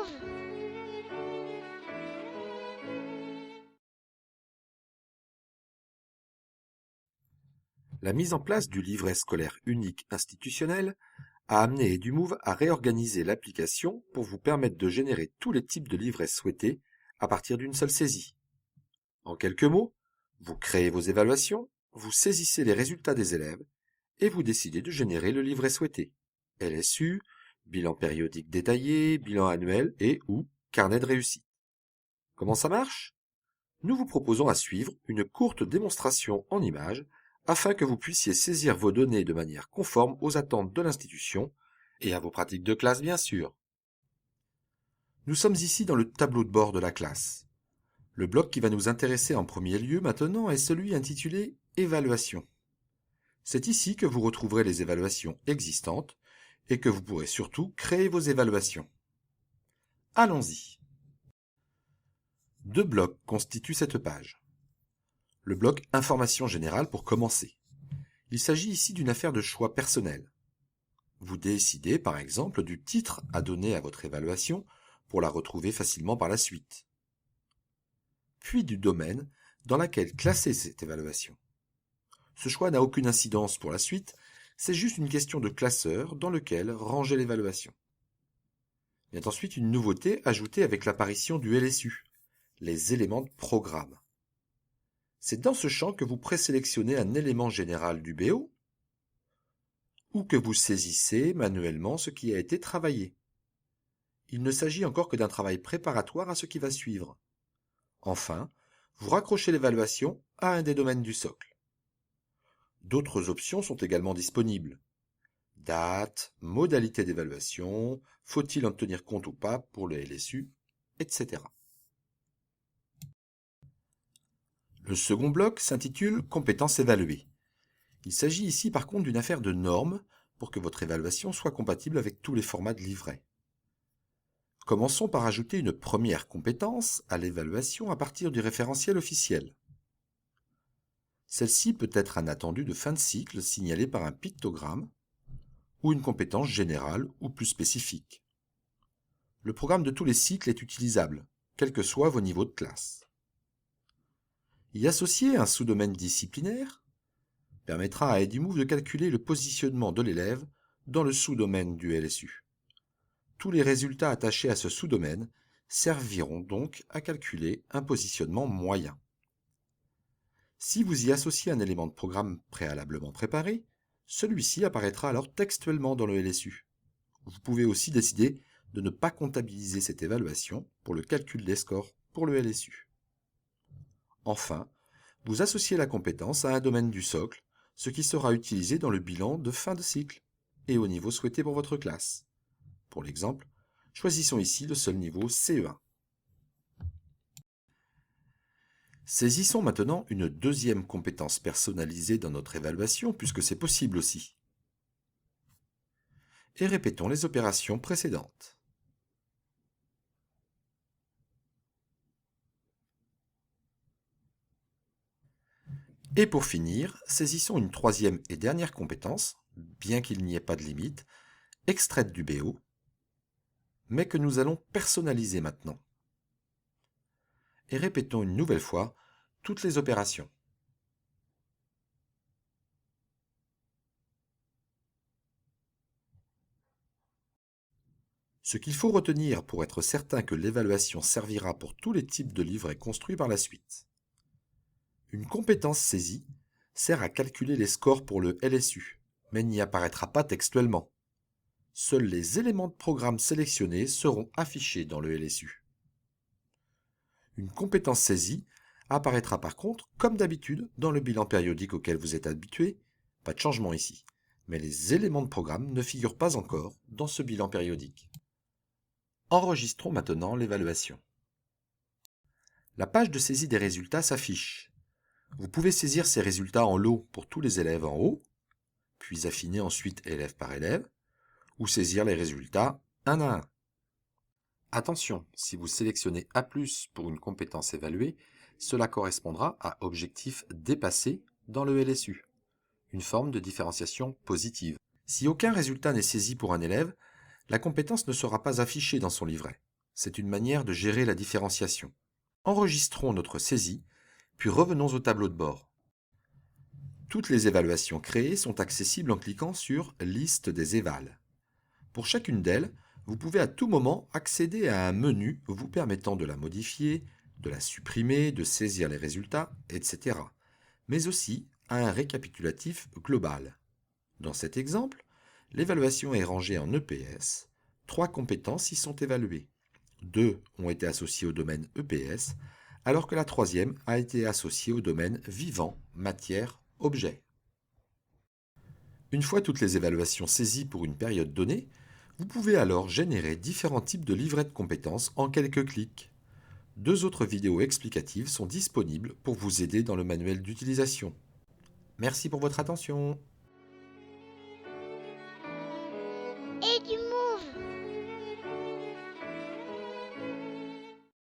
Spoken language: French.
Move. La mise en place du livret scolaire unique institutionnel a amené EduMove à réorganiser l'application pour vous permettre de générer tous les types de livrets souhaités à partir d'une seule saisie. En quelques mots, vous créez vos évaluations, vous saisissez les résultats des élèves et vous décidez de générer le livret souhaité. LSU, bilan périodique détaillé, bilan annuel et ou carnet de réussite. Comment ça marche? Nous vous proposons à suivre une courte démonstration en images afin que vous puissiez saisir vos données de manière conforme aux attentes de l'institution et à vos pratiques de classe bien sûr. Nous sommes ici dans le tableau de bord de la classe. Le bloc qui va nous intéresser en premier lieu maintenant est celui intitulé « Évaluation ». C'est ici que vous retrouverez les évaluations existantes et que vous pourrez surtout créer vos évaluations. Allons-y. Deux blocs constituent cette page. Le bloc Information générale pour commencer. Il s'agit ici d'une affaire de choix personnel. Vous décidez par exemple du titre à donner à votre évaluation pour la retrouver facilement par la suite. Puis du domaine dans lequel classer cette évaluation. Ce choix n'a aucune incidence pour la suite, c'est juste une question de classeur dans lequel ranger l'évaluation. Vient ensuite une nouveauté ajoutée avec l'apparition du LSU, les éléments de programme. C'est dans ce champ que vous présélectionnez un élément général du BO ou que vous saisissez manuellement ce qui a été travaillé. Il ne s'agit encore que d'un travail préparatoire à ce qui va suivre. Enfin, vous raccrochez l'évaluation à un des domaines du socle. D'autres options sont également disponibles. Date, modalité d'évaluation, faut-il en tenir compte ou pas pour le LSU, etc. Le second bloc s'intitule « Compétences évaluées ». Il s'agit ici par contre d'une affaire de normes pour que votre évaluation soit compatible avec tous les formats de livret. Commençons par ajouter une première compétence à l'évaluation à partir du référentiel officiel. Celle-ci peut être un attendu de fin de cycle signalé par un pictogramme ou une compétence générale ou plus spécifique. Le programme de tous les cycles est utilisable, quels que soient vos niveaux de classe. Y associer un sous-domaine disciplinaire permettra à EduMove de calculer le positionnement de l'élève dans le sous-domaine du LSU. Tous les résultats attachés à ce sous-domaine serviront donc à calculer un positionnement moyen. Si vous y associez un élément de programme préalablement préparé, celui-ci apparaîtra alors textuellement dans le LSU. Vous pouvez aussi décider de ne pas comptabiliser cette évaluation pour le calcul des scores pour le LSU. Enfin, vous associez la compétence à un domaine du socle, ce qui sera utilisé dans le bilan de fin de cycle et au niveau souhaité pour votre classe. Pour l'exemple, choisissons ici le seul niveau CE1. Saisissons maintenant une deuxième compétence personnalisée dans notre évaluation, puisque c'est possible aussi. Et répétons les opérations précédentes. Et pour finir, saisissons une troisième et dernière compétence, bien qu'il n'y ait pas de limite, extraite du BO, mais que nous allons personnaliser maintenant. Et répétons une nouvelle fois toutes les opérations. Ce qu'il faut retenir pour être certain que l'évaluation servira pour tous les types de livrets construits par la suite. Une compétence saisie sert à calculer les scores pour le LSU, mais n'y apparaîtra pas textuellement. Seuls les éléments de programme sélectionnés seront affichés dans le LSU. Une compétence saisie apparaîtra par contre, comme d'habitude, dans le bilan périodique auquel vous êtes habitué. Pas de changement ici, mais les éléments de programme ne figurent pas encore dans ce bilan périodique. Enregistrons maintenant l'évaluation. La page de saisie des résultats s'affiche. Vous pouvez saisir ces résultats en lot pour tous les élèves en haut, puis affiner ensuite élève par élève, ou saisir les résultats un à un. Attention, si vous sélectionnez A+ pour une compétence évaluée, cela correspondra à objectif dépassé dans le LSU, une forme de différenciation positive. Si aucun résultat n'est saisi pour un élève, la compétence ne sera pas affichée dans son livret. C'est une manière de gérer la différenciation. Enregistrons notre saisie, puis revenons au tableau de bord. Toutes les évaluations créées sont accessibles en cliquant sur « Liste des évals ». Pour chacune d'elles, vous pouvez à tout moment accéder à un menu vous permettant de la modifier, de la supprimer, de saisir les résultats, etc. Mais aussi à un récapitulatif global. Dans cet exemple, l'évaluation est rangée en EPS. 3 compétences y sont évaluées. 2 ont été associées au domaine EPS, alors que la troisième a été associée au domaine vivant, matière, objet. Une fois toutes les évaluations saisies pour une période donnée, vous pouvez alors générer différents types de livrets de compétences en quelques clics. 2 autres vidéos explicatives sont disponibles pour vous aider dans le manuel d'utilisation. Merci pour votre attention. Et du move.